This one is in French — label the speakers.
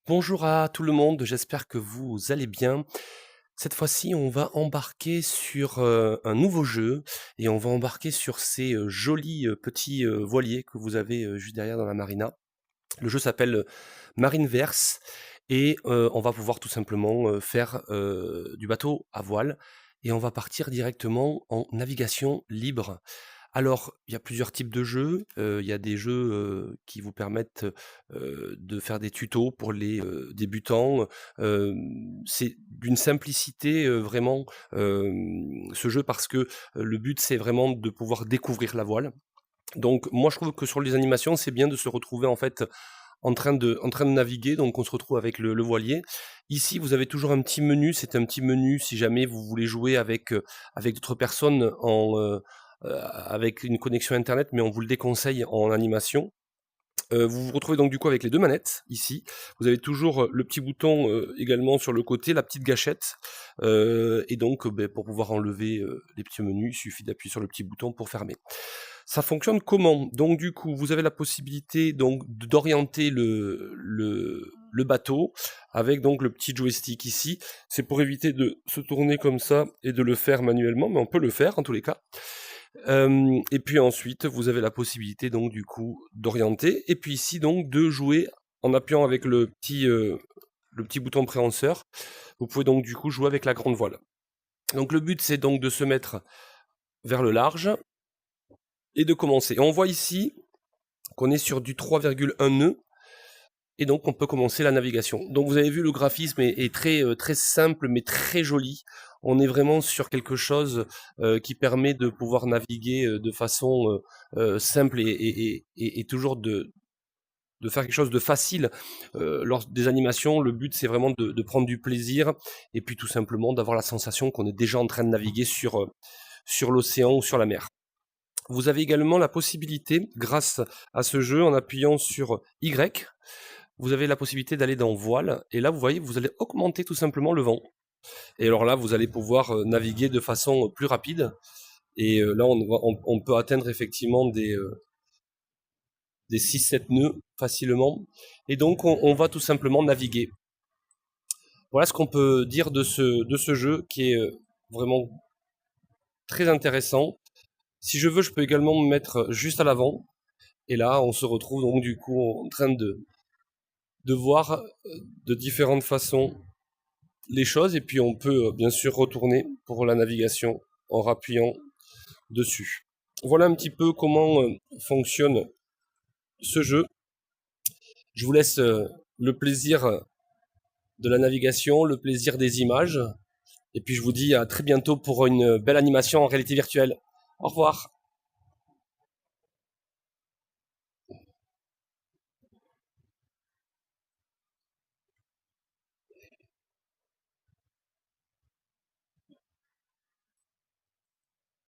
Speaker 1: Bonjour à tout le monde, j'espère que vous allez bien. Cette fois-ci, on va embarquer sur un nouveau jeu et on va embarquer sur ces jolis petits voiliers que vous avez juste derrière dans la marina. Le jeu s'appelle Marineverse et on va pouvoir tout simplement faire du bateau à voile et on va partir directement en navigation libre. Alors, il y a plusieurs types de jeux. Il y a des jeux, qui vous permettent, de faire des tutos pour les, débutants. C'est d'une simplicité, vraiment, ce jeu parce que, le but, c'est vraiment de pouvoir découvrir la voile. Donc moi, je trouve que sur les animations, c'est bien de se retrouver, en fait, en train de naviguer, donc on se retrouve avec le voilier. Ici, vous avez toujours un petit menu, c'est un petit menu si jamais vous voulez jouer avec d'autres personnes avec une connexion internet, mais on vous le déconseille en animation. Vous vous retrouvez donc du coup avec les 2 manettes, ici. Vous avez toujours, le petit bouton, également sur le côté, la petite gâchette, et donc, pour pouvoir enlever, les petits menus, il suffit d'appuyer sur le petit bouton pour fermer. Ça fonctionne comment? Donc du coup, vous avez la possibilité donc d'orienter le bateau avec donc le petit joystick ici. C'est pour éviter de se tourner comme ça et de le faire manuellement, mais on peut le faire en tous les cas. Et puis ensuite, vous avez la possibilité donc du coup d'orienter et puis ici donc de jouer en appuyant avec le petit bouton préhenseur. Vous pouvez donc du coup jouer avec la grande voile. Donc le but c'est donc de se mettre vers le large et de commencer. Et on voit ici qu'on est sur du 3,1 nœuds et donc on peut commencer la navigation. Donc vous avez vu, le graphisme est très, très simple mais très joli. On est vraiment sur quelque chose qui permet de pouvoir naviguer de façon simple et toujours de faire quelque chose de facile. Lors des animations, le but c'est vraiment de prendre du plaisir et puis tout simplement d'avoir la sensation qu'on est déjà en train de naviguer sur l'océan ou sur la mer. Vous avez également la possibilité, grâce à ce jeu, en appuyant sur Y, vous avez la possibilité d'aller dans voile, et là vous voyez, vous allez augmenter tout simplement le vent. Et alors là, vous allez pouvoir naviguer de façon plus rapide, et là on peut atteindre effectivement des 6-7 nœuds facilement, et donc on va tout simplement naviguer. Voilà ce qu'on peut dire de ce jeu qui est vraiment très intéressant. Si je veux, je peux également me mettre juste à l'avant, et là on se retrouve donc du coup en train de voir de différentes façons les choses, et puis on peut bien sûr retourner pour la navigation en rappuyant dessus. Voilà un petit peu comment fonctionne ce jeu. Je vous laisse le plaisir de la navigation, le plaisir des images, et puis je vous dis à très bientôt pour une belle animation en réalité virtuelle. Au revoir.